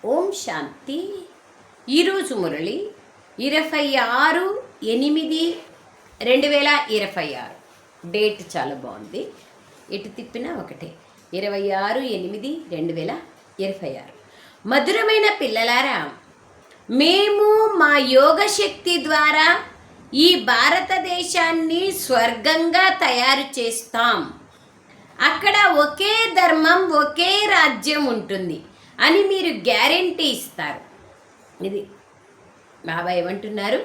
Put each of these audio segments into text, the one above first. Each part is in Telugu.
ఓం శాంతి. ఈరోజు మురళి 26/8/2026. డేట్ చాలా బాగుంది, ఎటు తిప్పినా ఒకటే. 26/8/2026. మధురమైన పిల్లలారా, మేము మా యోగ శక్తి ద్వారా ఈ భారతదేశాన్ని స్వర్గంగా తయారు చేస్తాం. అక్కడ ఒకే ధర్మం, ఒకే రాజ్యం ఉంటుంది అని మీరు గ్యారెంటీ ఇస్తారు. ఇది బాబా ఏమంటున్నారు?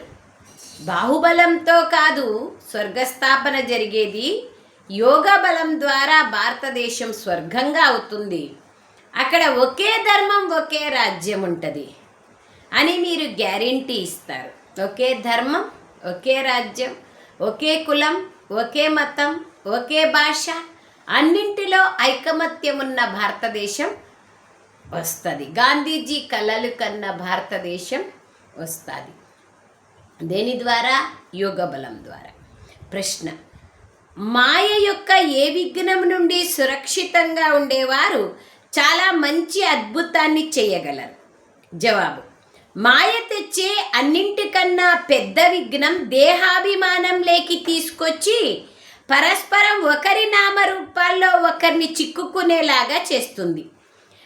బాహుబలంతో కాదు స్వర్గస్థాపన జరిగేది, యోగ బలం ద్వారా భారతదేశం స్వర్గంగా అవుతుంది. అక్కడ ఒకే ధర్మం, ఒకే రాజ్యం ఉంటుంది అని మీరు గ్యారెంటీ ఇస్తారు. ఒకే ధర్మం, ఒకే రాజ్యం, ఒకే కులం, ఒకే మతం, ఒకే భాష, అన్నింటిలో ఐకమత్యం ఉన్న భారతదేశం వస్తుంది. గాంధీజీ కలలు కన్న భారతదేశం వస్తుంది. దేని ద్వారా? యోగ బలం ద్వారా. ప్రశ్న: మాయ యొక్క ఏ విఘ్నం నుండి సురక్షితంగా ఉండేవారు చాలా మంచి అద్భుతాన్ని చేయగలరు? జవాబు: మాయ తెచ్చే అన్నింటికన్నా పెద్ద విఘ్నం దేహాభిమానం లేకి తీసుకొచ్చి పరస్పరం ఒకరి నామరూపాల్లో ఒకరిని చిక్కుకునేలాగా చేస్తుంది.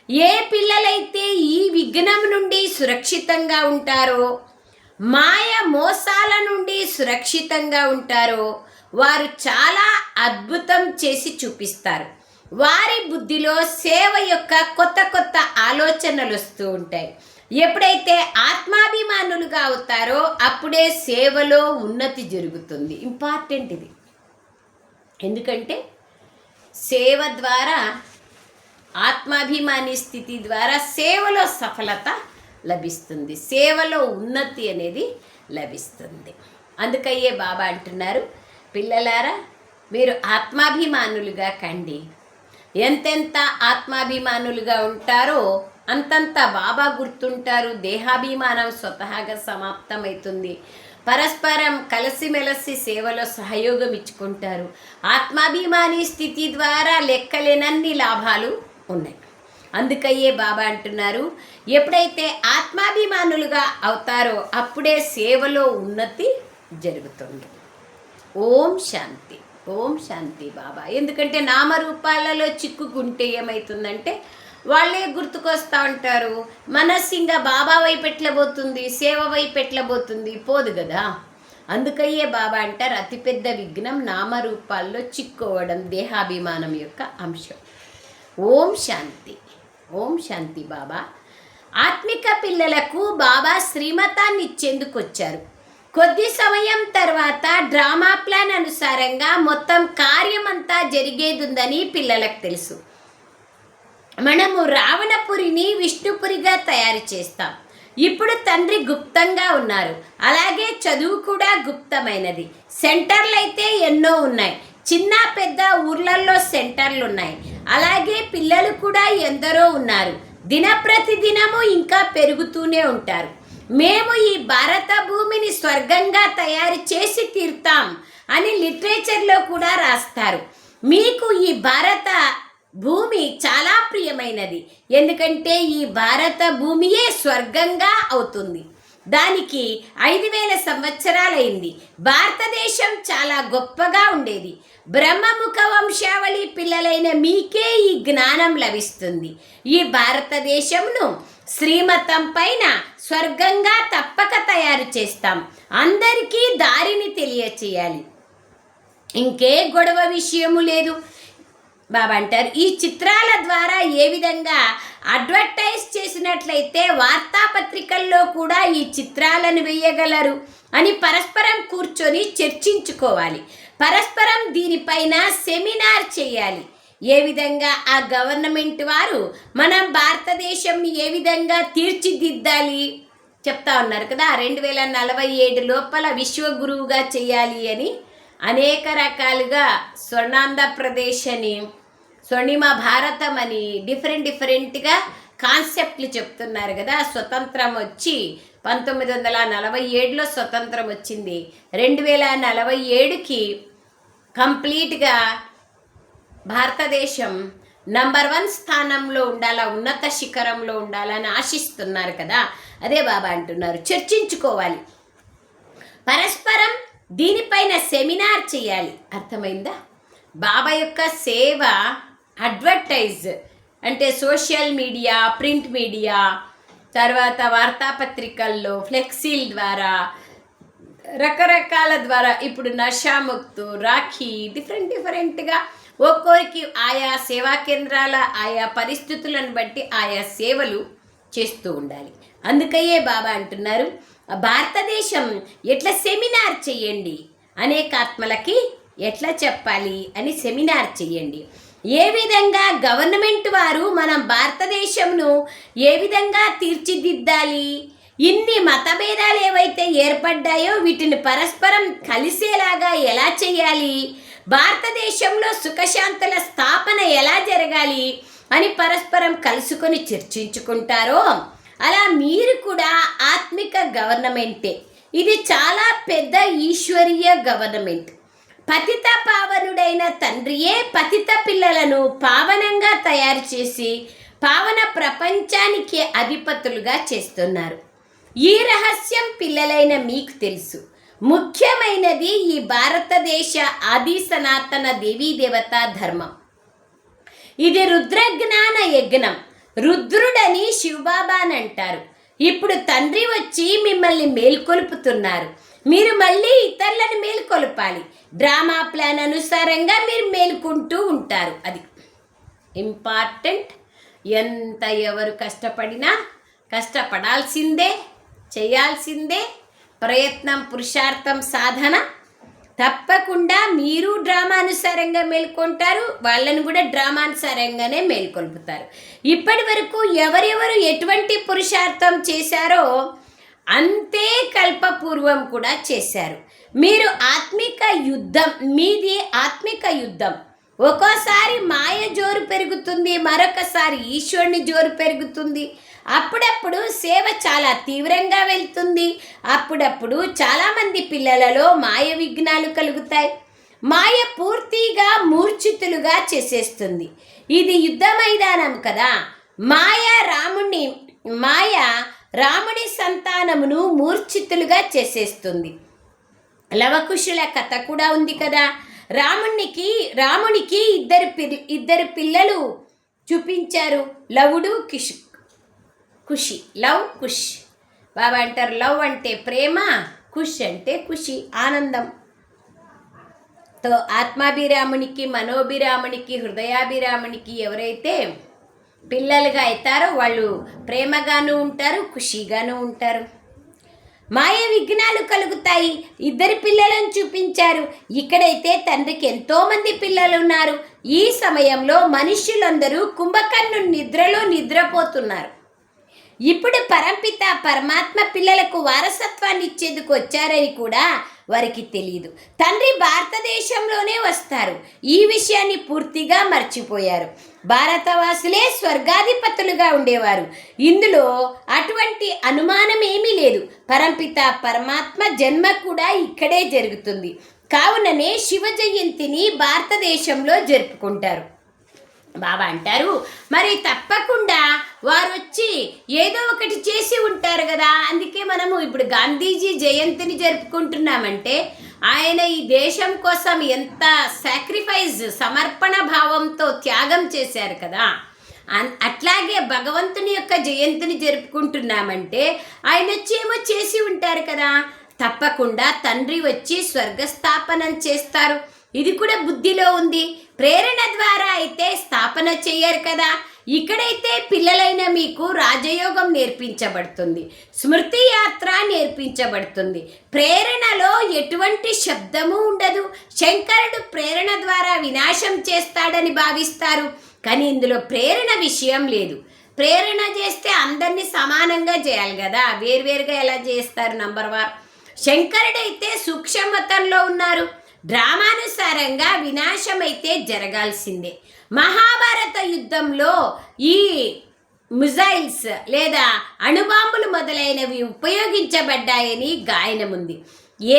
ఏ పిల్లలైతే ఈ విఘ్నం నుండి సురక్షితంగా ఉంటారో, మాయ మోసాల నుండి సురక్షితంగా ఉంటారో, వారు చాలా అద్భుతం చేసి చూపిస్తారు. వారి బుద్ధిలో సేవ యొక్క కొత్త కొత్త ఆలోచనలు వస్తూ ఉంటాయి. ఎప్పుడైతే ఆత్మాభిమానులుగా అవుతారో అప్పుడే సేవలో ఉన్నతి జరుగుతుంది. ఇంపార్టెంట్ ఇది. ఎందుకంటే సేవ ద్వారా, ఆత్మాభిమాని స్థితి ద్వారా సేవలో సఫలత లభిస్తుంది, సేవలో ఉన్నతి అనేది లభిస్తుంది. అందుకయ్యే బాబా అంటున్నారు, పిల్లలారా మీరు ఆత్మాభిమానులుగా కండి. ఎంతెంత ఆత్మాభిమానులుగా ఉంటారో అంతంత బాబా గుర్తుంటారు. దేహాభిమానం స్వతహాగా సమాప్తమవుతుంది. పరస్పరం కలిసిమెలిసి సేవలో సహయోగం ఇచ్చుకుంటారు. ఆత్మాభిమాని స్థితి ద్వారా లెక్కలేనన్ని లాభాలు ఉన్నాయి. అందుకయ్యే బాబా అంటున్నారు, ఎప్పుడైతే ఆత్మాభిమానులుగా అవుతారో అప్పుడే సేవలో ఉన్నతి జరుగుతుంది. ఓం శాంతి. ఓం శాంతి బాబా. ఎందుకంటే నామరూపాలలో చిక్కుకుంటే ఏమవుతుందంటే వాళ్ళే గుర్తుకొస్తూ ఉంటారు. మనస్సు ఇంకా బాబా వైపు ఎట్లబోతుంది, సేవ వైపు ఎట్లబోతుంది, పోదు కదా. అందుకయ్యే బాబా అంటారు, అతిపెద్ద విఘ్నం నామరూపాల్లో చిక్కుకోవడం దేహాభిమానం యొక్క అంశం. ఓం శాంతి. ఓం శాంతి బాబా. ఆత్మిక పిల్లలకు బాబా శ్రీమతాన్ని ఇచ్చేందుకు వచ్చారు. కొద్ది సమయం తర్వాత డ్రామా ప్లాన్ అనుసారంగా మొత్తం కార్యమంతా జరిగేదుందని పిల్లలకు తెలుసు. మనము రావణపురిని విష్ణుపురిగా తయారు చేస్తాం. ఇప్పుడు తండ్రి గుప్తంగా ఉన్నారు, అలాగే చదువు కూడా గుప్తమైనది. సెంటర్లు అయితే ఎన్నో ఉన్నాయి, చిన్న పెద్ద ఊర్లలో సెంటర్లు ఉన్నాయి. అలాగే పిల్లలు కూడా ఎందరో ఉన్నారు. దినప్రతిదినము ఇంకా పెరుగుతూనే ఉంటారు. మేము ఈ భారత భూమిని స్వర్గంగా తయారు చేసి తీరుతాం అని లిటరేచర్లో కూడా రాస్తారు. మీకు ఈ భారత భూమి చాలా ప్రియమైనది, ఎందుకంటే ఈ భారత భూమియే స్వర్గంగా అవుతుంది. దానికి 5000 సంవత్సరాలైంది. భారతదేశం చాలా గొప్పగా ఉండేది. బ్రహ్మముఖ వంశావళి పిల్లలైన మీకే ఈ జ్ఞానం లభిస్తుంది. ఈ భారతదేశంను శ్రీమతం పైన స్వర్గంగా తప్పక తయారు చేస్తాం. అందరికీ దారిని తెలియచేయాలి. ఇంకే గొడవ విషయము లేదు. బాబా అంటారు, ఈ చిత్రాల ద్వారా ఏ విధంగా అడ్వర్టైజ్ చేసినట్లయితే వార్తాపత్రికల్లో కూడా ఈ చిత్రాలను వేయగలరు అని పరస్పరం కూర్చొని చర్చించుకోవాలి. పరస్పరం దీనిపైన సెమినార్ చేయాలి. ఏ విధంగా ఆ గవర్నమెంట్ వారు మనం భారతదేశంని ఏ విధంగా తీర్చిదిద్దాలి చెప్తా ఉన్నారు కదా. 2047 లోపల విశ్వగురువుగా చేయాలి అని అనేక రకాలుగా స్వర్ణాంధ్రప్రదేశ్ అని, స్వర్ణిమ భారతం అని డిఫరెంట్గా కాన్సెప్ట్లు చెప్తున్నారు కదా. స్వతంత్రం వచ్చి 1947లో స్వతంత్రం వచ్చింది. 2047కి కంప్లీట్గా భారతదేశం నంబర్ 1 స్థానంలో ఉండాలా, ఉన్నత శిఖరంలో ఉండాలని ఆశిస్తున్నారు కదా. అదే బాబా అంటున్నారు, చర్చించుకోవాలి, పరస్పరం దీనిపైన సెమినార్ చేయాలి. అర్థమైందా? బాబా యొక్క సేవ అడ్వర్టైజ్ అంటే సోషల్ మీడియా, ప్రింట్ మీడియా, తర్వాత వార్తాపత్రికల్లో, ఫ్లెక్సీల ద్వారా, రకరకాల ద్వారా, ఇప్పుడు నషాముక్తు, రాఖీ, డిఫరెంట్గా ఒక్కొరికి ఆయా సేవా కేంద్రాల ఆయా పరిస్థితులను బట్టి ఆయా సేవలు చేస్తూ ఉండాలి. అందుకయ్యే బాబా అంటున్నారు, భారతదేశం ఎట్లా సెమినార్ చేయండి, అనేక ఆత్మలకి ఎట్లా చెప్పాలి అని సెమినార్ చేయండి. ఏ విధంగా గవర్నమెంట్ వారు మనం భారతదేశంను ఏ విధంగా తీర్చిదిద్దాలి, ఇన్ని మతభేదాలు ఏవైతే ఏర్పడ్డాయో వీటిని పరస్పరం కలిసేలాగా ఎలా చేయాలి, భారతదేశంలో సుఖశాంతుల స్థాపన ఎలా జరగాలి అని పరస్పరం కలుసుకొని చర్చించుకుంటారో అలా మీరు కూడా ఆత్మిక గవర్నమెంటే. ఇది చాలా పెద్ద ఈశ్వరీయ గవర్నమెంట్. పతిత పావనుడైన తండ్రియే పతిత పిల్లలను పావనంగా తయారు చేసి పావన ప్రపంచానికి అధిపతులుగా చేస్తున్నారు. ఈ రహస్యం పిల్లలైన మీకు తెలుసు. ముఖ్యమైనది ఈ భారతదేశ ఆది సనాతన దేవతా ధర్మం. ఇది రుద్రజ్ఞాన యజ్ఞం. రుద్రుడని శివబాబా అని అంటారు. ఇప్పుడు తండ్రి వచ్చి మిమ్మల్ని మేల్కొల్పుతున్నారు. మీరు మళ్ళీ ఇతరులను మేల్కొల్పాలి. డ్రామా ప్లాన్ అనుసారంగా మీరు మేల్కొంటూ ఉంటారు. అది ఇంపార్టెంట్. ఎంత ఎవరు కష్టపడినా కష్టపడాల్సిందే, చేయాల్సిందే. ప్రయత్నం, పురుషార్థం, సాధన తప్పకుండా. మీరు డ్రామానుసారంగా మేల్కొంటారు, వాళ్ళని కూడా డ్రామానుసారంగానే మేల్కొల్పుతారు. ఇప్పటి వరకు ఎవరెవరు ఎటువంటి పురుషార్థం చేశారో అంతే కల్పపూర్వం కూడా చేశారు. మీరు ఆత్మిక యుద్ధం, మీది ఆత్మిక యుద్ధం. ఒక్కోసారి మాయ జోరు పెరుగుతుంది, మరొకసారి ఈశ్వరుని జోరు పెరుగుతుంది. అప్పుడప్పుడు సేవ చాలా తీవ్రంగా వెళ్తుంది. అప్పుడప్పుడు చాలామంది పిల్లలలో మాయ విఘ్నాలు కలుగుతాయి. మాయ పూర్తిగా మూర్ఛితులుగా చేసేస్తుంది. ఇది యుద్ధ మైదానం కదా. మాయ రాముడి సంతానమును మూర్ఛితులుగా చేసేస్తుంది. లవకుశుల కథ కూడా ఉంది కదా. రామునికి ఇద్దరు పిల్లలు చూపించారు, లవుడు, ఖుషి. లవ్, ఖుష్. బాబా అంటారు, లవ్ అంటే ప్రేమ, ఖుష్ అంటే ఖుషి, ఆనందం. తో ఆత్మాభిరామునికి, మనోభిరామునికి, హృదయాభిరామునికి ఎవరైతే పిల్లలుగా అవుతారో వాళ్ళు ప్రేమగాను ఉంటారు, ఖుషిగాను ఉంటారు. మాయ విఘ్నాలు కలుగుతాయి. ఇద్దరు పిల్లలను చూపించారు. ఇక్కడైతే తండ్రికి ఎంతోమంది పిల్లలు ఉన్నారు. ఈ సమయంలో మనుష్యులందరూ కుంభకర్ణు నిద్రలో నిద్రపోతున్నారు. ఇప్పుడు పరంపిత పరమాత్మ పిల్లలకు వారసత్వాన్ని ఇచ్చేందుకు వచ్చారని కూడా వారికి తెలియదు. తండ్రి భారతదేశంలోనే వస్తారు. ఈ విషయాన్ని పూర్తిగా మర్చిపోయారు. భారతవాసులే స్వర్గాధిపతులుగా ఉండేవారు. ఇందులో అటువంటి అనుమానం ఏమీ లేదు. పరంపిత పరమాత్మ జన్మ కూడా ఇక్కడే జరుగుతుంది. కావుననే శివ జయంతిని భారతదేశంలో జరుపుకుంటారు. బాబా అంటారు, మరి తప్పకుండా వారు వచ్చి ఏదో ఒకటి చేసి ఉంటారు కదా. అందుకే మనము ఇప్పుడు గాంధీజీ జయంతిని జరుపుకుంటున్నామంటే ఆయన ఈ దేశం కోసం ఎంత సాక్రిఫైస్, సమర్పణ భావంతో త్యాగం చేశారు కదా. అట్లాగే భగవంతుని యొక్క జయంతిని జరుపుకుంటున్నామంటే ఆయన వచ్చి ఏమో చేసి ఉంటారు కదా. తప్పకుండా తండ్రి వచ్చి స్వర్గస్థాపనం చేస్తారు. ఇది కూడా బుద్ధిలో ఉంది. ప్రేరణ ద్వారా అయితే స్థాపన చేయరు కదా. ఇక్కడైతే పిల్లలైన మీకు రాజయోగం నేర్పించబడుతుంది, స్మృతి యాత్ర నేర్పించబడుతుంది. ప్రేరణలో ఎటువంటి శబ్దము ఉండదు. శంకరుడు ప్రేరణ ద్వారా వినాశం చేస్తాడని భావిస్తారు, కానీ ఇందులో ప్రేరణ విషయం లేదు. ప్రేరణ చేస్తే అందరినీ సమానంగా చేయాలి కదా, వేరువేరుగా ఎలా చేస్తారు? నంబర్ 1 శంకరుడైతే సూక్ష్మతంలో ఉన్నారు. డ్రామానుసారంగా వినాశమైతే జరగాల్సిందే. మహాభారత యుద్ధంలో ఈ మిజైల్స్ లేదా అణుబాంబులు మొదలైనవి ఉపయోగించబడ్డాయని గాయనముంది.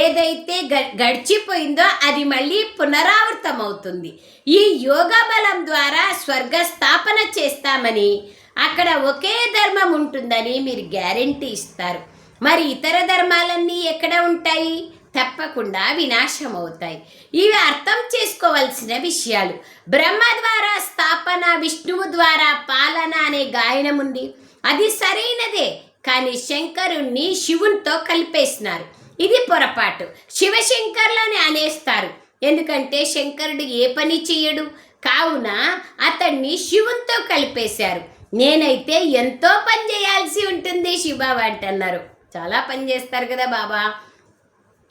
ఏదైతే గడిచిపోయిందో అది మళ్ళీ పునరావృతం అవుతుంది. ఈ యోగ బలం ద్వారా స్వర్గ స్థాపన చేస్తామని, అక్కడ ఒకే ధర్మం ఉంటుందని మీరు గ్యారెంటీ ఇస్తారు. మరి ఇతర ధర్మాలన్నీ ఎక్కడ ఉంటాయి? తప్పకుండా వినాశం అవుతాయి. ఇవి అర్థం చేసుకోవాల్సిన విషయాలు. బ్రహ్మ ద్వారా స్థాపన, విష్ణువు ద్వారా పాలన అనే గాయనం ఉంది. అది సరైనదే, కానీ శంకరుణ్ణి శివునితో కలిపేసినారు. ఇది పొరపాటు. శివశంకర్లని అనేస్తారు, ఎందుకంటే శంకరుడు ఏ పని చేయడు, కావున అతన్ని శివునితో కలిపేశారు. నేనైతే ఎంతో పని చేయాల్సి ఉంటుంది శివబాబా అంటున్నారు. చాలా పని చేస్తారు కదా బాబా.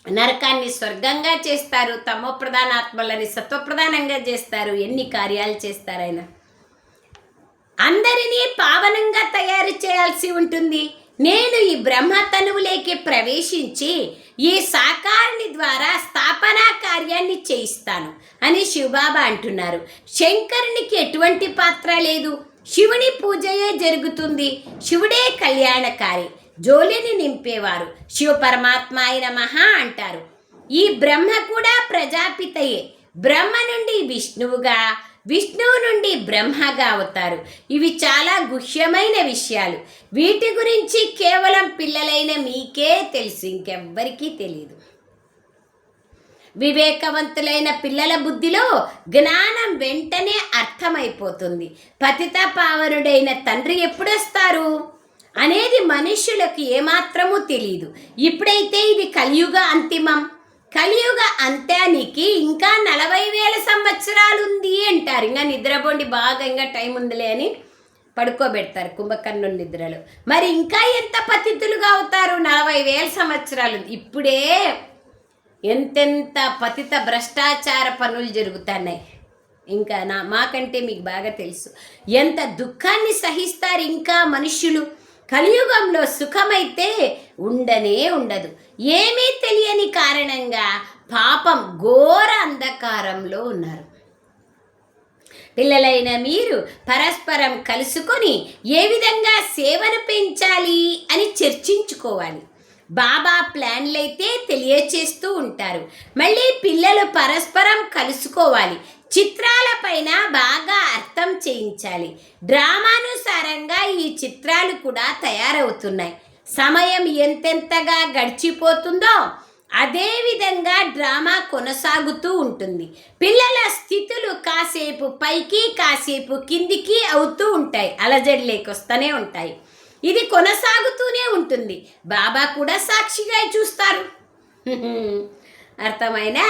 నరకాన్ని స్వర్గంగా చేస్తారు, తమో ప్రధానాత్మలని సత్వప్రధానంగా చేస్తారు. ఎన్ని కార్యాలు చేస్తారు ఆయన. అందరినీ పావనంగా తయారు చేయాల్సి ఉంటుంది. నేను ఈ బ్రహ్మ తనువులోకి ప్రవేశించి ఈ సాకారుని ద్వారా స్థాపనా కార్యాన్ని చేయిస్తాను అని శివబాబా అంటున్నారు. శంకరునికి ఎటువంటి పాత్ర లేదు, శివుని పూజయే జరుగుతుంది. శివుడే కళ్యాణకారి, జోలిని నింపేవారు. శివ పరమాత్మ ఆయన మహా అంటారు. ఈ బ్రహ్మ కూడా ప్రజాపితయే. బ్రహ్మ నుండి విష్ణువుగా, విష్ణువు నుండి బ్రహ్మగా అవుతారు. ఇవి చాలా గుహ్యమైన విషయాలు. వీటి గురించి కేవలం పిల్లలైన మీకే తెలుసు, ఇంకెవ్వరికీ తెలియదు. వివేకవంతులైన పిల్లల బుద్ధిలో జ్ఞానం వెంటనే అర్థమైపోతుంది. పతిత పావనుడైన తండ్రి ఎప్పుడొస్తారు అనేది మనుష్యులకు ఏమాత్రమూ తెలియదు. ఇప్పుడైతే ఇది కలియుగ అంతిమం. కలియుగ అంత్యానికి ఇంకా 40,000 సంవత్సరాలు ఉంది అంటారు. ఇంకా నిద్రపోండి, బాగా ఇంకా టైం ఉందిలే అని పడుకోబెడతారు కుంభకర్ణుని నిద్రలో. మరి ఇంకా ఎంత పతితులుగా అవుతారు? 40,000 సంవత్సరాలు. ఇప్పుడే ఎంతెంత పతిత భ్రష్టాచార పనులు జరుగుతున్నాయి. ఇంకా మాకంటే మీకు బాగా తెలుసు. ఎంత దుఃఖాన్ని సహిస్తారు ఇంకా మనుష్యులు. కలియుగంలో సుఖమైతే ఉండనే ఉండదు. ఏమీ తెలియని కారణంగా పాపం ఘోర అంధకారంలో ఉన్నారు. పిల్లలైన మీరు పరస్పరం కలుసుకొని ఏ విధంగా సేవను పెంచాలి అని చర్చించుకోవాలి. బాబా ప్లాన్లైతే తెలియచేస్తూ ఉంటారు. మళ్ళీ పిల్లలు పరస్పరం కలుసుకోవాలి. చిత్రాలపైన బాగా అర్థం చేయించాలి. డ్రామానుసారంగా ఈ చిత్రాలు కూడా తయారవుతున్నాయి. సమయం ఎంతెంతగా గడిచిపోతుందో అదేవిధంగా డ్రామా కొనసాగుతూ ఉంటుంది. పిల్లల స్థితులు కాసేపు పైకి కాసేపు కిందికి అవుతూ ఉంటాయి, అలజడి లేకొస్తూనే ఉంటాయి. ఇది కొనసాగుతూనే ఉంటుంది. బాబా కూడా సాక్షిగా చూస్తారు. అర్థమైనా?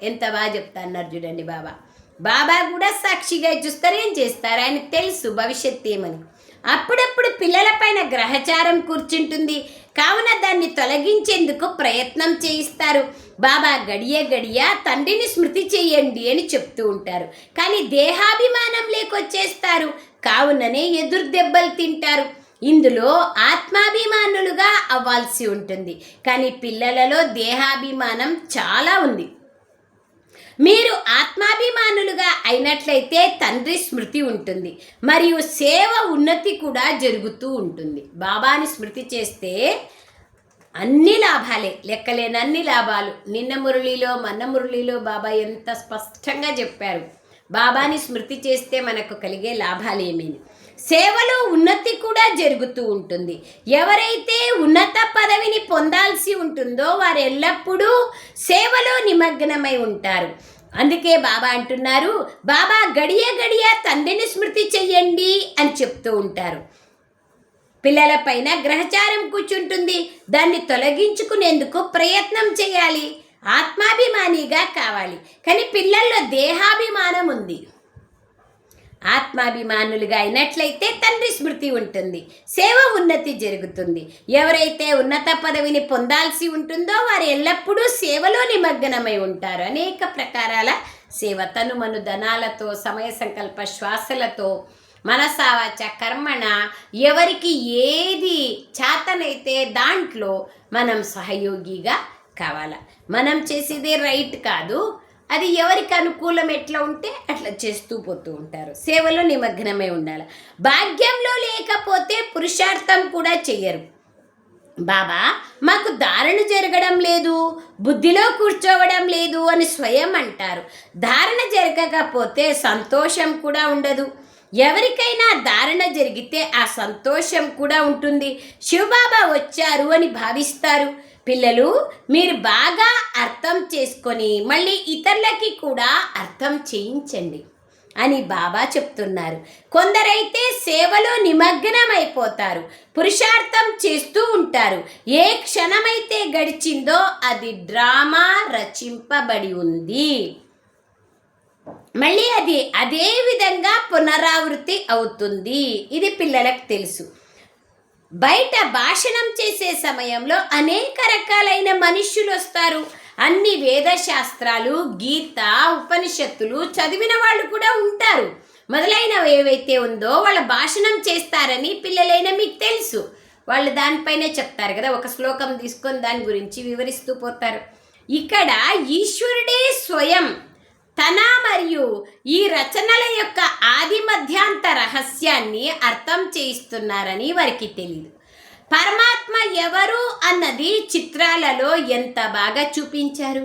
ఎంత బాగా చెప్తాన్నారు చూడండి బాబా. బాబా కూడా సాక్షిగా చూస్తారు. ఏం చేస్తారు? ఆయనకు తెలుసు భవిష్యత్ ఏమని. అప్పుడప్పుడు పిల్లలపైన గ్రహచారం కూర్చుంటుంది, కావున దాన్ని తొలగించేందుకు ప్రయత్నం చేయిస్తారు. బాబా గడియ తండ్రిని స్మృతి చేయండి అని చెప్తూ ఉంటారు. కానీ దేహాభిమానం లేకొచ్చేస్తారు, కావుననే ఎదురు దెబ్బలు తింటారు. ఇందులో ఆత్మాభిమానులుగా అవ్వాల్సి ఉంటుంది, కానీ పిల్లలలో దేహాభిమానం చాలా ఉంది. మీరు ఆత్మాభిమానులుగా అయినట్లయితే తండ్రి స్మృతి ఉంటుంది, మరియు సేవ ఉన్నతి కూడా జరుగుతూ ఉంటుంది. బాబాని స్మృతి చేస్తే అన్ని లాభాలే, లెక్కలేనన్ని లాభాలు. నిన్న మురళిలో మొన్న మురళిలో బాబా ఎంత స్పష్టంగా చెప్పారు. బాబాని స్మృతి చేస్తే మనకు కలిగే లాభాలు ఏమేమి. సేవలో ఉన్నతి కూడా జరుగుతూ ఉంటుంది. ఎవరైతే ఉన్నత పదవిని పొందాల్సి ఉంటుందో వారు ఎల్లప్పుడూ సేవలో నిమగ్నమై ఉంటారు. అందుకే బాబా అంటున్నారు, బాబా గడియ తండ్రిని స్మృతి చెయ్యండి అని చెప్తూ ఉంటారు. పిల్లలపైన గ్రహచారం కూర్చుంటుంది, దాన్ని తొలగించుకునేందుకు ప్రయత్నం చేయాలి. ఆత్మాభిమానిగా కావాలి, కానీ పిల్లల్లో దేహాభిమానం ఉంది. ఆత్మాభిమానులుగా అయినట్లయితే తండ్రి స్మృతి ఉంటుంది, సేవ ఉన్నతి జరుగుతుంది. ఎవరైతే ఉన్నత పదవిని పొందాల్సి ఉంటుందో వారు ఎల్లప్పుడూ సేవలో నిమగ్నమై ఉంటారు. అనేక ప్రకారాల సేవ, తనుమను ధనాలతో, సమయ సంకల్ప శ్వాసలతో, మనసావాచ కర్మణ, ఎవరికి ఏది చేతనైతే దాంట్లో మనం సహయోగిగా కావాలా. మనం చేసేదే రైట్ కాదు, అది ఎవరికి అనుకూలం ఎట్లా ఉంటే అట్లా చేస్తూ పోతూ ఉంటారు. సేవలో నిమగ్నమై ఉండాలి. భాగ్యంలో లేకపోతే పురుషార్థం కూడా చెయ్యరు. బాబా మాకు ధారణ జరగడం లేదు, బుద్ధిలో కూర్చోవడం లేదు అని స్వయం అంటారు. ధారణ జరగకపోతే సంతోషం కూడా ఉండదు. ఎవరికైనా ధారణ జరిగితే ఆ సంతోషం కూడా ఉంటుంది. శివబాబా వచ్చారు అని భావిస్తారు. పిల్లలు, మీరు బాగా అర్థం చేసుకొని మళ్ళీ ఇతరులకి కూడా అర్థం చేయించండి అని బాబా చెప్తున్నారు. కొందరైతే సేవలో నిమగ్నమైపోతారు, పురుషార్థం చేస్తూ ఉంటారు. ఏ క్షణమైతే గడిచిందో అది డ్రామా రచింపబడి ఉంది. మళ్ళీ అది అదే విధంగా పునరావృత్తి అవుతుంది. ఇది పిల్లలకు తెలుసు. బయట భాషణం చేసే సమయంలో అనేక రకాలైన మనుష్యులు వస్తారు. అన్ని వేదశాస్త్రాలు, గీత, ఉపనిషత్తులు చదివిన వాళ్ళు కూడా ఉంటారు. మొదలైనవి ఏవైతే ఉందో వాళ్ళ భాషణం చేస్తారని పిల్లలైన మీకు తెలుసు. వాళ్ళు దానిపైనే చెప్తారు కదా, ఒక శ్లోకం తీసుకొని దాని గురించి వివరిస్తూ పోతారు. ఇక్కడ ఈశ్వరుడే స్వయం తన మరియు ఈ రచనల యొక్క ఆది మధ్యాంత రహస్యాన్ని అర్థం చేయిస్తున్నారని వారికి తెలియదు. పరమాత్మ ఎవరు అన్నది చిత్రాలలో ఎంత బాగా చూపించారు.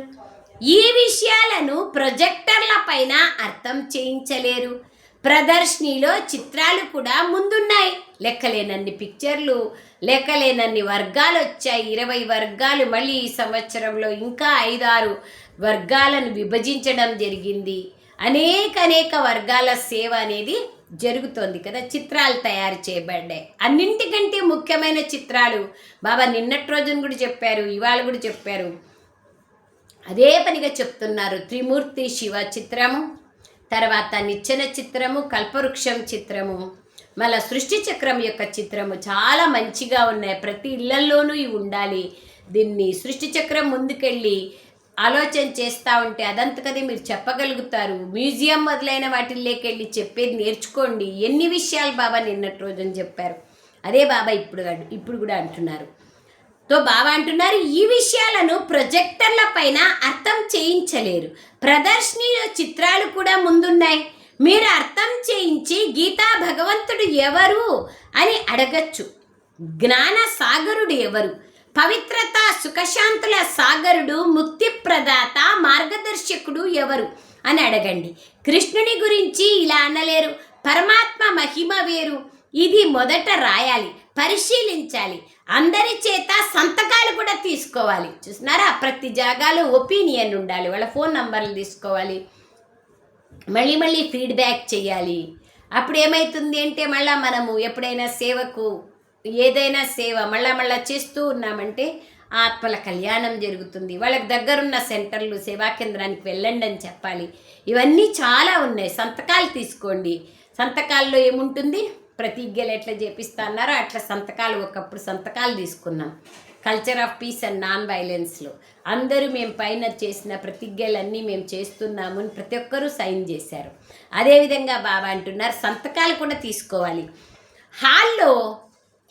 ఈ విషయాలను ప్రొజెక్టర్ల పైన అర్థం చేయించలేరు. ప్రదర్శనలో చిత్రాలు కూడా ముందున్నాయి. లెక్కలేనన్ని పిక్చర్లు, లెక్కలేనన్ని వర్గాలు వచ్చాయి. 20 వర్గాలు. మళ్ళీ ఈ సంవత్సరంలో ఇంకా 5-6 వర్గాలను విభజించడం జరిగింది. అనేక వర్గాల సేవ అనేది జరుగుతోంది కదా. చిత్రాలు తయారు చేయబడ్డాయి. అన్నింటికంటే ముఖ్యమైన చిత్రాలు బాబా నిన్నటి రోజున కూడా చెప్పారు, ఇవాళ కూడా చెప్పారు, అదే పనిగా చెప్తున్నారు. త్రిమూర్తి శివ చిత్రము, తర్వాత నిచ్చెన చిత్రము, కల్పవృక్షం చిత్రము, మళ్ళీ సృష్టి చక్రం యొక్క చిత్రము చాలా మంచిగా ఉన్నాయి. ప్రతి ఇళ్లల్లోనూ ఇవి ఉండాలి. దీన్ని సృష్టి చక్రం ముందుకెళ్ళి ఆలోచన చేస్తూ ఉంటే అదంతకదే మీరు చెప్పగలుగుతారు. మ్యూజియం మొదలైన వాటిల్లోకి వెళ్ళి చెప్పేది నేర్చుకోండి. ఎన్ని విషయాలు బాబా నిన్నటి రోజున చెప్పారు, అదే బాబా ఇప్పుడు కూడా అంటున్నారు. బాబా అంటున్నారు, ఈ విషయాలను ప్రొజెక్టర్ల పైన అర్థం చేయించలేరు. ప్రదర్శనలో చిత్రాలు కూడా ముందున్నాయి. మీరు అర్థం చేయించి గీతా భగవంతుడు ఎవరు అని అడగచ్చు. జ్ఞాన సాగరుడు ఎవరు, పవిత్రత సుఖశాంతుల సాగరుడు, ముక్తి ప్రదాత, మార్గదర్శకుడు ఎవరు అని అడగండి. కృష్ణుని గురించి ఇలా అనలేరు. పరమాత్మ మహిమ వేరు. ఇది మొదట రాయాలి, పరిశీలించాలి, అందరి చేత సంతకాలు కూడా తీసుకోవాలి. చూసినారా, ప్రతి జాగాలో ఒపీనియన్ ఉండాలి. వాళ్ళ ఫోన్ నంబర్లు తీసుకోవాలి, మళ్ళీ ఫీడ్బ్యాక్ చేయాలి. అప్పుడు ఏమవుతుంది అంటే మళ్ళీ మనము ఎప్పుడైనా సేవకు ఏదైనా సేవ మళ్ళా చేస్తూ ఉన్నామంటే ఆత్మల కళ్యాణం జరుగుతుంది. వాళ్ళకి దగ్గరున్న సెంటర్లు, సేవా కేంద్రానికి వెళ్ళండి అని చెప్పాలి. ఇవన్నీ చాలా ఉన్నాయి. సంతకాలు తీసుకోండి. సంతకాల్లో ఏముంటుంది, ప్రతిజ్ఞలు ఎట్లా చేపిస్తా అన్నారో అట్లా సంతకాలు, ఒకప్పుడు సంతకాలు తీసుకున్నాం. Culture of peace and non వైలెన్స్లో అందరూ మేము పైన చేసిన ప్రతిజ్ఞలన్నీ మేము చేస్తున్నాము అని ప్రతి ఒక్కరూ సైన్ చేశారు. అదేవిధంగా బాబా అంటున్నారు సంతకాలు కూడా తీసుకోవాలి. హాల్లో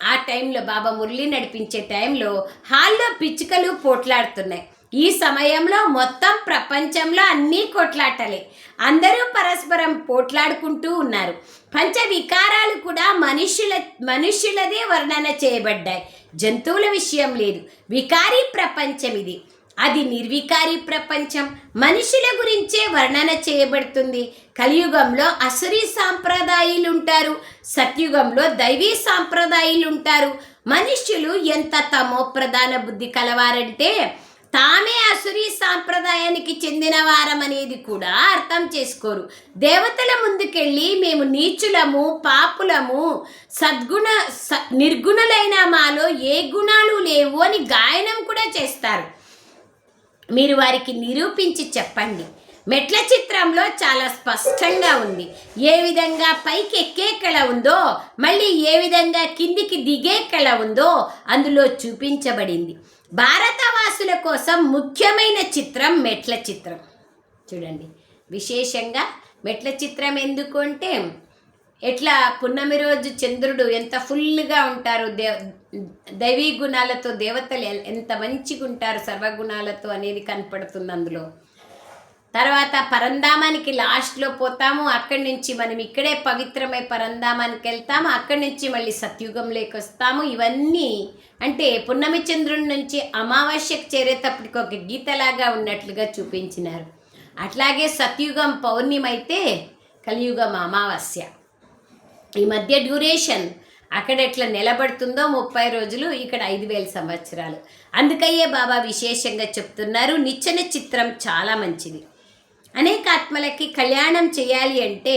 ఆ టైంలో బాబా మురళి నడిపించే టైంలో హాల్లో పిచ్చుకలు పోట్లాడుతున్నాయి. ఈ సమయంలో మొత్తం ప్రపంచంలో అన్నీ కొట్లాటలే. అందరూ పరస్పరం పోట్లాడుకుంటూ ఉన్నారు. పంచ వికారాలు కూడా మనుష్యులదే వర్ణన చేయబడ్డాయి. జంతువుల విషయం లేదు. వికారీ ప్రపంచం ఇది. అది నిర్వికారి ప్రపంచం. మనుషుల గురించే వర్ణన చేయబడుతుంది. కలియుగంలో అసురీ సాంప్రదాయాలు ఉంటారు, సత్యుగంలో దైవీ సాంప్రదాయాలు ఉంటారు. మనుష్యులు ఎంత తమో ప్రధాన బుద్ధి కలవారంటే తామే అసురీ సాంప్రదాయానికి చెందిన వారం అనేది కూడా అర్థం చేసుకోరు. దేవతల ముందుకెళ్ళి మేము నీచులము, పాపులము, నిర్గుణులైన మాలో ఏ గుణాలు లేవు అని గాయనం కూడా చేస్తారు. మీరు వారికి నిరూపించి చెప్పండి. మెట్ల చిత్రంలో చాలా స్పష్టంగా ఉంది. ఏ విధంగా పైకి ఎక్కే కళ ఉందో మళ్ళీ ఏ విధంగా కిందికి దిగే కళ ఉందో అందులో చూపించబడింది. భారతవాసుల కోసం ముఖ్యమైన చిత్రం మెట్ల చిత్రం. చూడండి, విశేషంగా మెట్ల చిత్రం ఎందుకు అంటే ఎట్లా పున్నమి రోజు చంద్రుడు ఎంత ఫుల్గా ఉంటారు, దైవీ గుణాలతో దేవతలు ఎంత మంచిగా ఉంటారు సర్వగుణాలతో అనేది కనపడుతుంది అందులో. తర్వాత పరంధామానికి లాస్ట్లో పోతాము. అక్కడి నుంచి మనం ఇక్కడే పవిత్రమై పరంధామానికి వెళ్తాము. అక్కడి నుంచి మళ్ళీ సత్యుగంలోకి వస్తాము. ఇవన్నీ అంటే పున్నమి చంద్రుడి నుంచి అమావాస్యకు చేరేటప్పటికి ఒక గీతలాగా ఉన్నట్లుగా చూపించినారు. అట్లాగే సత్యుగం పౌర్ణిమ అయితే కలియుగం అమావాస్య. ఈ మధ్య డ్యూరేషన్ అక్కడ ఎట్లా నిలబడుతుందో 30 రోజులు, ఇక్కడ 5000 సంవత్సరాలు. అందుకయ్యే బాబా విశేషంగా చెప్తున్నారు, నిచ్చెన చిత్రం చాలా మంచిది. అనేక ఆత్మలకి కళ్యాణం చేయాలి అంటే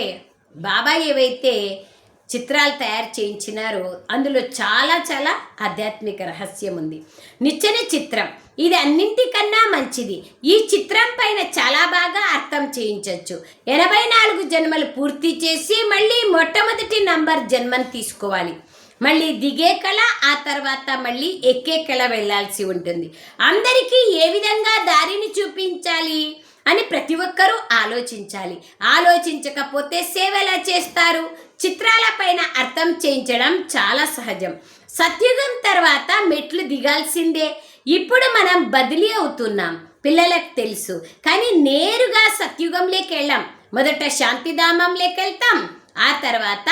బాబా ఏవైతే చిత్రాలు తయారు చేయించినారో అందులో చాలా చాలా ఆధ్యాత్మిక రహస్యం ఉంది. నిచ్చెన చిత్రం ఇది అన్నింటికన్నా మంచిది. ఈ చిత్రం పైన చాలా బాగా అర్థం చేయించవచ్చు. 84 జన్మలు పూర్తి చేసి మళ్ళీ మొట్టమొదటి నంబర్ జన్మను తీసుకోవాలి. మళ్ళీ దిగే కళ, ఆ తర్వాత మళ్ళీ ఎక్కే కళ వెళ్ళాల్సి ఉంటుంది. అందరికీ ఏ విధంగా దారిని చూపించాలి అని ప్రతి ఒక్కరూ ఆలోచించాలి. ఆలోచించకపోతే సేవ ఎలా చేస్తారు? చిత్రాల పైన అర్థం చేయించడం చాలా సహజం. సత్యుగం తర్వాత మెట్లు దిగాల్సిందే. ఇప్పుడు మనం బదిలీ అవుతున్నాం, పిల్లలకు తెలుసు. కానీ నేరుగా సత్యుగంలోకి వెళ్ళాం. మొదట శాంతిధామంలోకి వెళ్తాం, ఆ తర్వాత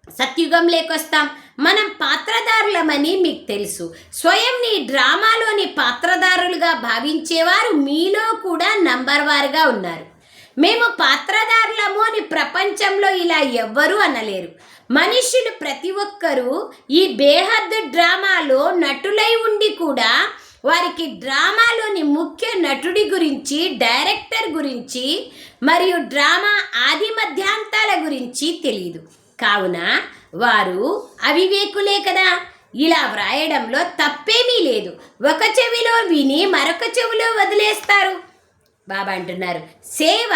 సత్యుగంలోకి వస్తాం. మనం పాత్రదారులమని మీకు తెలుసు. స్వయం నీ డ్రామాలోని పాత్రదారులుగా భావించేవారు మీలో కూడా నంబర్ వారుగా ఉన్నారు. మేము పాత్రదారులము అని ప్రపంచంలో ఇలా ఎవ్వరూ అనలేరు. మనుషులు ప్రతి ఒక్కరూ ఈ బేహద్దు డ్రామాలో నటులై ఉండి కూడా వారికి డ్రామాలోని ముఖ్య నటుడి గురించి, డైరెక్టర్ గురించి మరియు డ్రామా ఆది మధ్యాంతాల గురించి తెలియదు. కావున వారు అవివేకులే కదా. ఇలా వ్రాయడంలో తప్పేమీ లేదు. ఒక చెవిలో విని మరొక చెవిలో వదిలేస్తారు. బాబా అంటున్నారు, సేవ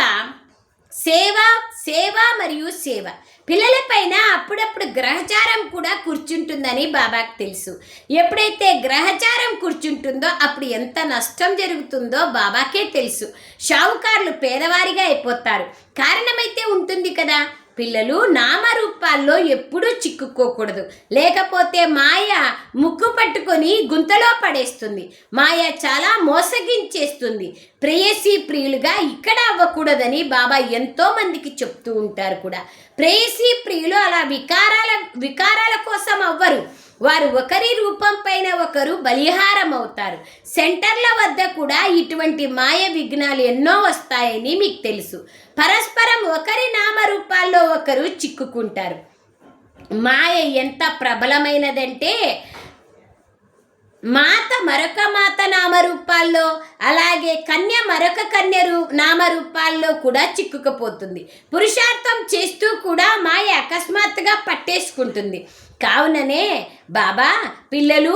సేవ సేవ మరియు సేవ. పిల్లలపైన అప్పుడప్పుడు గ్రహచారం కూడా కూర్చుంటుందని బాబాకు తెలుసు. ఎప్పుడైతే గ్రహచారం కూర్చుంటుందో అప్పుడు ఎంత నష్టం జరుగుతుందో బాబాకే తెలుసు. షావుకారులు పేదవారిగా అయిపోతారు. కారణమైతే ఉంటుంది కదా. పిల్లలు నామరూపాల్లో ఎప్పుడూ చిక్కుకోకూడదు. లేకపోతే మాయ ముక్కు పట్టుకొని గుంతలో పడేస్తుంది. మాయ చాలా మోసగించేస్తుంది. ప్రేయసీ ప్రియులుగా ఇక్కడ అవ్వకూడదని బాబా ఎంతో మందికి చెప్తూ ఉంటారు కూడా. ప్రేయసీ ప్రియులు అలా వికారాల కోసం అవ్వరు. వారు ఒకరి రూపం పైన ఒకరు బలిహారం అవుతారు. సెంటర్ల వద్ద కూడా ఇటువంటి మాయ విఘ్నాలు ఎన్నో వస్తాయని మీకు తెలుసు. పరస్పరం ఒకరి నామరూపాల్లో ఒకరు చిక్కుకుంటారు. మాయ ఎంత ప్రబలమైనదంటే మాత మరొక మాత నామరూపాల్లో, అలాగే కన్య మరొక కన్య నామరూపాల్లో కూడా చిక్కుకుపోతుంది. పురుషార్థం చేస్తూ కూడా మాయ అకస్మాత్తుగా పట్టేసుకుంటుంది. కావుననే బాబా పిల్లలు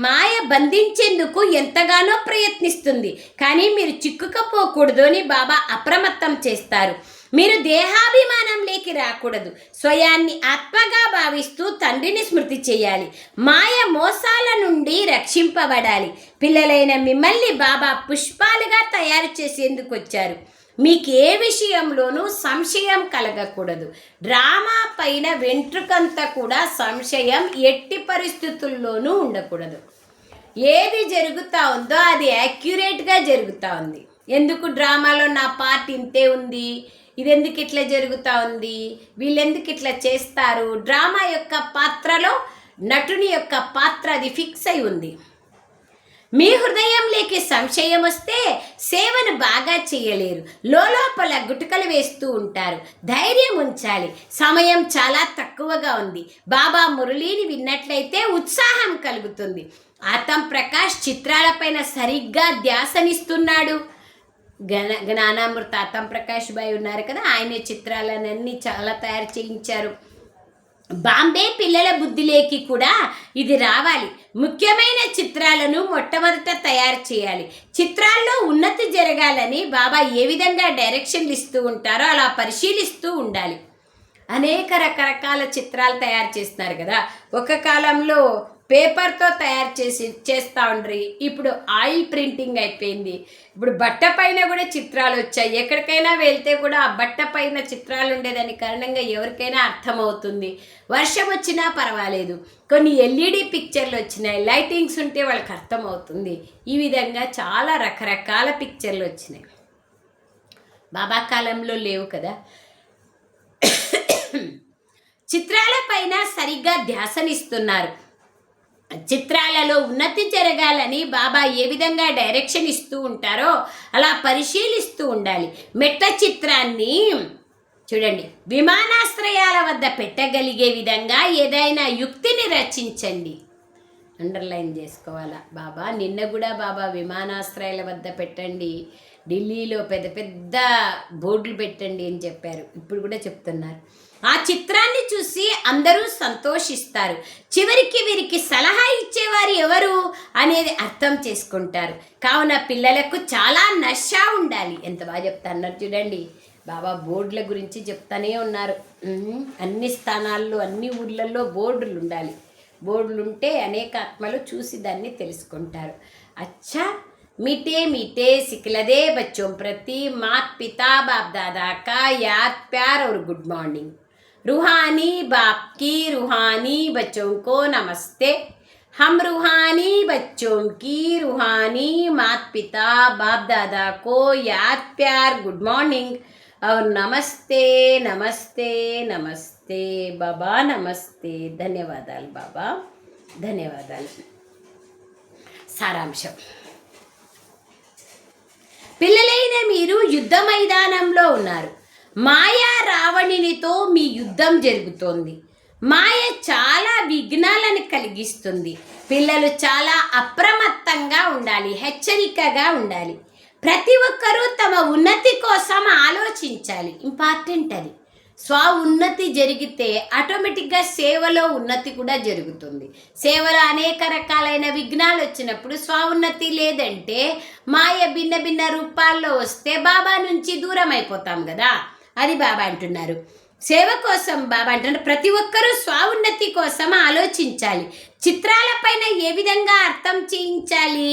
మాయ బంధించేందుకు ఎంతగానో ప్రయత్నిస్తుంది. కానీ మీరు చిక్కుకపోకూడదు అని బాబా అప్రమత్తం చేస్తారు. మీరు దేహాభిమానంలోకి రాకూడదు. స్వయాన్ని ఆత్మగా భావిస్తూ తండ్రిని స్మృతి చేయాలి. మాయ మోసాల నుండి రక్షింపబడాలి. పిల్లలైన మిమ్మల్ని బాబా పుష్పాలుగా తయారు చేసేందుకు వచ్చారు. మీకు ఏ విషయంలోనూ సంశయం కలగకూడదు. డ్రామా పైన వెంట్రుకంతా కూడా సంశయం ఎట్టి పరిస్థితుల్లోనూ ఉండకూడదు. ఏది జరుగుతూ ఉందో అది యాక్యురేట్గా జరుగుతూ ఉంది. ఎందుకు డ్రామాలో నా పార్ట్ ఇంతే ఉంది, ఇది ఎందుకు ఇట్లా జరుగుతూ ఉంది, వీళ్ళెందుకు ఇట్లా చేస్తారు? డ్రామా యొక్క పాత్రలో నటుని యొక్క పాత్ర అది ఫిక్స్ అయి ఉంది. మీ హృదయంలోకి సంశయం వస్తే సేవను బాగా చేయలేరు. లోపల గుటకలు వేస్తూ ఉంటారు. ధైర్యం ఉంచాలి. సమయం చాలా తక్కువగా ఉంది. బాబా మురళీని విన్నట్లయితే ఉత్సాహం కలుగుతుంది. ఆతం ప్రకాష్ చిత్రాలపైన సరిగ్గా ధ్యాసనిస్తున్నాడు. జ్ఞానామృత ఆతం ప్రకాష్ బాయ్ ఉన్నారు కదా, ఆయన చిత్రాలన్నీ చాలా తయారు చేయించారు. బాంబే పిల్లల బుద్ధిలోకి కూడా ఇది రావాలి. ముఖ్యమైన చిత్రాలను మొట్టమొదట తయారు చేయాలి. చిత్రాల్లో ఉన్నతి జరగాలని బాబా ఏ విధంగా డైరెక్షన్లు ఇస్తూ ఉంటారో అలా పరిశీలిస్తూ ఉండాలి. అనేక రకరకాల చిత్రాలు తయారు చేస్తున్నారు కదా. ఒక కాలంలో పేపర్తో తయారు చేస్తూ ఉండ్రి, ఇప్పుడు ఆయిల్ ప్రింటింగ్ అయిపోయింది. ఇప్పుడు బట్ట పైన కూడా చిత్రాలు వచ్చాయి. ఎక్కడికైనా వెళ్తే కూడా ఆ బట్ట పైన చిత్రాలు ఉండేదాని కారణంగా ఎవరికైనా అర్థమవుతుంది. వర్షం వచ్చినా పర్వాలేదు, కొన్ని ఎల్ఈడి పిక్చర్లు వచ్చినాయి, లైటింగ్స్ ఉంటే వాళ్ళకి అర్థమవుతుంది. ఈ విధంగా చాలా రకరకాల పిక్చర్లు వచ్చినాయి. బాబా కాలంలో లేవు కదా. చిత్రాల పైన సరిగ్గా ధ్యాసనిస్తున్నారు. చిత్రాలలో ఉన్నతి జరగాలని బాబా ఏ విధంగా డైరెక్షన్ ఇస్తూ ఉంటారో అలా పరిశీలిస్తూ ఉండాలి. మెట్ట చిత్రాన్ని చూడండి, విమానాశ్రయాల వద్ద పెట్టగలిగే విధంగా ఏదైనా యుక్తిని రచించండి. అండర్లైన్ చేసుకోవాలా. బాబా నిన్న కూడా బాబా విమానాశ్రయాల వద్ద పెట్టండి, ఢిల్లీలో పెద్ద పెద్ద బోర్డులు పెట్టండి అని చెప్పారు. ఇప్పుడు కూడా చెప్తున్నారు. ఆ చిత్రాన్ని చూసి అందరూ సంతోషిస్తారు. చివరికి వీరికి సలహా ఇచ్చేవారు ఎవరు అనేది అర్థం చేసుకుంటారు. కావున పిల్లలకు చాలా నష ఉండాలి. ఎంత బాగా చెప్తున్నారు చూడండి. బాబా బోర్డుల గురించి చెప్తానే ఉన్నారు. అన్ని స్థానాల్లో అన్ని ఊర్లలో బోర్డులు ఉండాలి. బోర్డులు ఉంటే అనేక ఆత్మలు చూసి దాన్ని తెలుసుకుంటారు. అచ్చా, मीठे मीठे सिखलदे बच्चों प्रति मात पिता बाप दादा का याद प्यार और गुड मॉर्निंग. रूहानी बाप की रूहानी बच्चों को नमस्ते. हम रूहानी बच्चों की रूहानी मात पिता बाप दादा को याद प्यार गुड मॉर्निंग और नमस्ते नमस्ते नमस्ते बाबा नमस्ते. ధన్యవాదాలు బాబా, ధన్యవాదాలు. సారాంశం. పిల్లలైన మీరు యుద్ధ మైదానంలో ఉన్నారు. మాయా రావణునితో మీ యుద్ధం జరుగుతోంది. మాయ చాలా విఘ్నాలను కలిగిస్తుంది. పిల్లలు చాలా అప్రమత్తంగా ఉండాలి, హెచ్చరికగా ఉండాలి. ప్రతి ఒక్కరూ తమ ఉన్నతి కోసం ఆలోచించాలి. ఇంపార్టెంట్ అది. స్వ ఉన్నతి జరిగితే ఆటోమేటిక్గా సేవలో ఉన్నతి కూడా జరుగుతుంది. సేవలో అనేక రకాలైన విఘ్నాలు వచ్చినప్పుడు స్వ ఉన్నతి లేదంటే మాయ భిన్న భిన్న రూపాల్లో వస్తే బాబా నుంచి దూరం అయిపోతాం కదా. అది బాబా అంటున్నారు. సేవ కోసం బాబా అంటున్నారు ప్రతి ఒక్కరూ స్వ ఉన్నతి కోసం ఆలోచించాలి. చిత్రాలపైన ఏ విధంగా అర్థం చేయించాలి,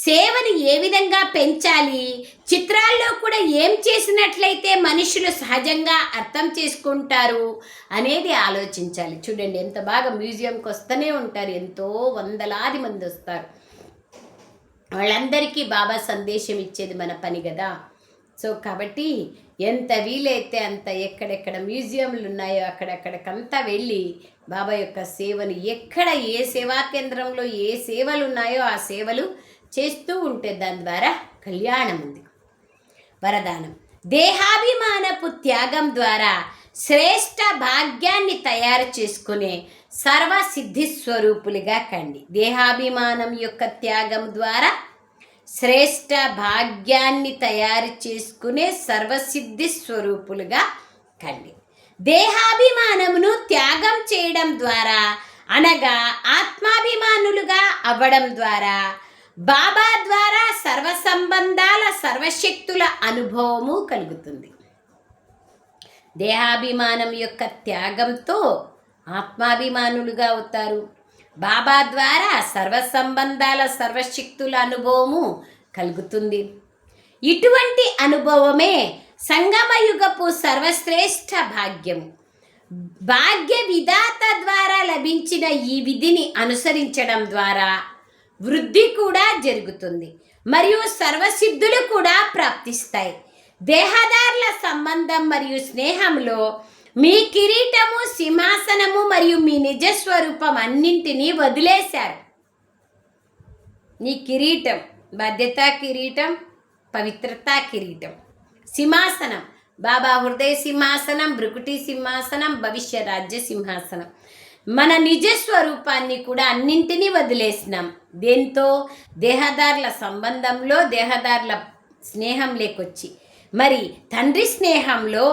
సేవని ఏ విధంగా పెంచాలి, చిత్రాల్లో కూడా ఏం చేసినట్లయితే మనుషులు సహజంగా అర్థం చేసుకుంటారు అనేది ఆలోచించాలి. చూడండి ఎంత బాగా మ్యూజియంకి వస్తూనే ఉంటారు, ఎంతో వందలాది మంది వస్తారు. వాళ్ళందరికీ బాబా సందేశం ఇచ్చేది మన పని కదా. సో కాబట్టి ఎంత వీలైతే అంత ఎక్కడెక్కడ మ్యూజియంలు ఉన్నాయో అక్కడక్కడికంతా వెళ్ళి బాబా యొక్క సేవను, ఎక్కడ ఏ సేవా కేంద్రంలో ఏ సేవలు ఉన్నాయో ఆ సేవలు చేస్తూ ఉంటే దాని ద్వారా కళ్యాణం ఉంది. వరదానం. దేహాభిమానపు త్యాగం ద్వారా శ్రేష్ఠ భాగ్యాన్ని తయారు చేసుకునే సర్వసిద్ధి స్వరూపులుగా కండి. దేహాభిమానం యొక్క త్యాగం ద్వారా శ్రేష్ఠ భాగ్యాన్ని తయారు చేసుకునే సర్వసిద్ధి స్వరూపులుగా కండి. దేహాభిమానమును త్యాగం చేయడం ద్వారా అనగా ఆత్మాభిమానులుగా అవ్వడం ద్వారా బాబా ద్వారా సర్వ సంబంధాల సర్వశక్తుల అనుభవము కలుగుతుంది. దేహాభిమానం యొక్క త్యాగంతో ఆత్మాభిమానులుగా అవుతారు. బాబా ద్వారా సర్వ సంబంధాల సర్వశక్తుల అనుభవము కలుగుతుంది. ఇటువంటి అనుభవమే సంగమయుగపు సర్వశ్రేష్ఠ భాగ్యము. భాగ్య విధాత ద్వారా లభించిన ఈ విధిని అనుసరించడం ద్వారా వృద్ధి కూడా జరుగుతుంది మరియు సర్వసిద్ధులు కూడా ప్రాప్తిస్తాయి. దేహదారుల సంబంధం మరియు స్నేహంలో మీ కిరీటము, సింహాసనము మరియు మీ నిజస్వరూపం అన్నింటినీ వదిలేశారు. నీ కిరీటం బాధ్యతా కిరీటం, పవిత్రతా కిరీటం, సింహాసనం బాబా హృదయ సింహాసనం, భృకుటి సింహాసనం, భవిష్య రాజ్య సింహాసనం. మన నిజస్వరూపాన్ని కూడా అన్నింటినీ వదిలేసినాం. దేంతో? దేహదారుల సంబంధంలో, దేహదారుల స్నేహం లేకొచ్చి. మరి తండ్రి స్నేహంలో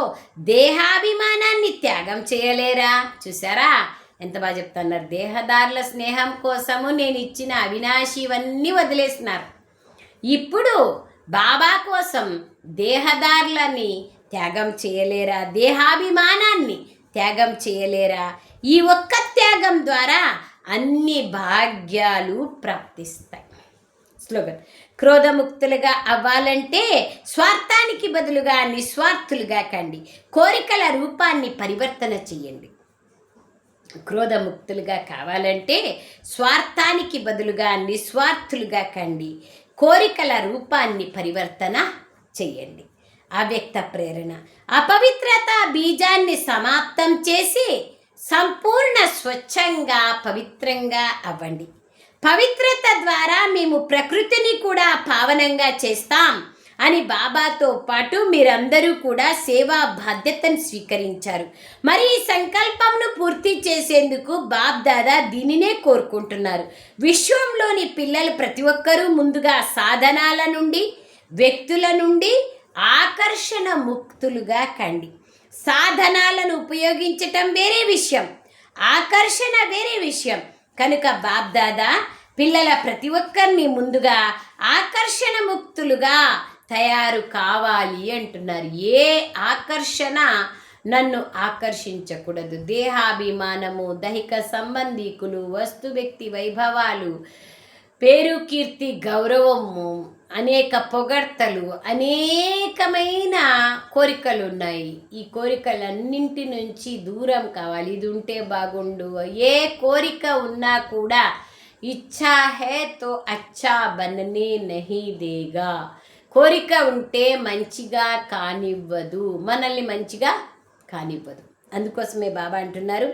దేహాభిమానాన్ని త్యాగం చేయలేరా? చూసారా ఎంత బాగా చెప్తున్నారు. దేహదారుల స్నేహం కోసము నేను ఇచ్చిన అవినాశి ఇవన్నీ వదిలేసినారు. ఇప్పుడు బాబా కోసం దేహదారులని త్యాగం చేయలేరా? దేహాభిమానాన్ని త్యాగం చేయలేరా? ఈ ఒక్క త్యాగం ద్వారా అన్ని భాగ్యాలు ప్రాప్తిస్తాయి. స్లోగన్: క్రోధముక్తులుగా అవ్వాలంటే స్వార్థానికి బదులుగా నిస్వార్థులుగా కండి. కోరికల రూపాన్ని పరివర్తన చెయ్యండి. క్రోధముక్తులుగా కావాలంటే స్వార్థానికి బదులుగా నిస్వార్థులుగా కండి. కోరికల రూపాన్ని పరివర్తన చెయ్యండి. అవ్యక్త ప్రేరణ: అపవిత్రత బీజాన్ని సమాప్తం చేసి సంపూర్ణ స్వచ్ఛంగా పవిత్రంగా అవ్వండి. పవిత్రత ద్వారా మేము ప్రకృతిని కూడా పావనంగా చేస్తాం అని బాబాతో పాటు మీరందరూ కూడా సేవా బాధ్యతను స్వీకరించారు. మరి ఈ సంకల్పంను పూర్తి చేసేందుకు బాబ్ దాదా దీనినే కోరుకుంటున్నారు. విశ్వంలోని పిల్లలు ప్రతి ఒక్కరూ ముందుగా సాధనాల నుండి, వ్యక్తుల నుండి ఆకర్షణ ముక్తులుగా కండి. సాధనాలను ఉపయోగించటం వేరే విషయం, ఆకర్షణ వేరే విషయం. కనుక బాబ్ దాదా పిల్లల ప్రతి ఒక్కరిని ముందుగా ఆకర్షణ ముక్తులుగా తయారు కావాలి అంటున్నారు. ఏ ఆకర్షణ నన్ను ఆకర్షించకూడదు. దేహాభిమానము, దైహిక సంబంధీకులు, వస్తు వ్యక్తి వైభవాలు, పేరు కీర్తి గౌరవము, అనేక పొగడ్తలు, అనేకమైన కోరికలు ఉన్నాయి. ఈ కోరికలన్నింటి నుంచి దూరం కావాలి. ఇది ఉంటే బాగుండు. ఏ కోరిక ఉన్నా కూడా ఇచ్చా హే తో అచ్చా బననే నహీ దేగా. కోరిక ఉంటే మంచిగా కానివ్వదు, మనల్ని మంచిగా కానివ్వదు. అందుకోసమే బాబా అంటున్నారు,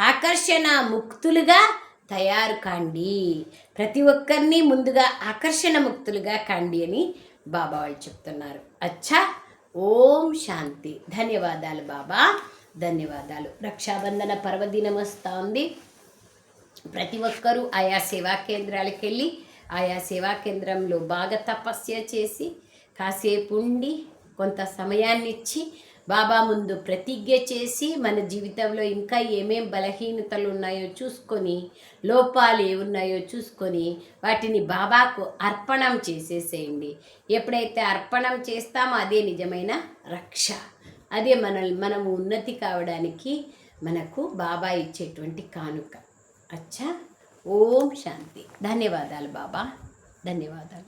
ఆకర్షణ ముక్తులుగా తయారు కాండి. ప్రతి ఒక్కరిని ముందుగా ఆకర్షణ ముక్తులుగా కాండి అని బాబా వాళ్ళు చెప్తున్నారు. అచ్చా, ఓం శాంతి. ధన్యవాదాలు బాబా, ధన్యవాదాలు. రక్షాబంధన పర్వదినం వస్తూ ఉంది. ప్రతి ఒక్కరూ ఆయా సేవా కేంద్రాలకు వెళ్ళి ఆయా సేవా కేంద్రంలో బాగా తపస్య చేసి కాసేపు ఉండి కొంత సమయాన్ని ఇచ్చి బాబా ముందు ప్రతిజ్ఞ చేసి మన జీవితంలో ఇంకా ఏమేం బలహీనతలు ఉన్నాయో చూసుకొని, లోపాలు ఏమున్నాయో చూసుకొని వాటిని బాబాకు అర్పణం చేసేసేయండి. ఎప్పుడైతే అర్పణం చేస్తామో అదే నిజమైన రక్ష. అదే మనము ఉన్నతి కావడానికి మనకు బాబా ఇచ్చేటువంటి కానుక. అచ్చా, ఓం శాంతి. ధన్యవాదాలు బాబా, ధన్యవాదాలు.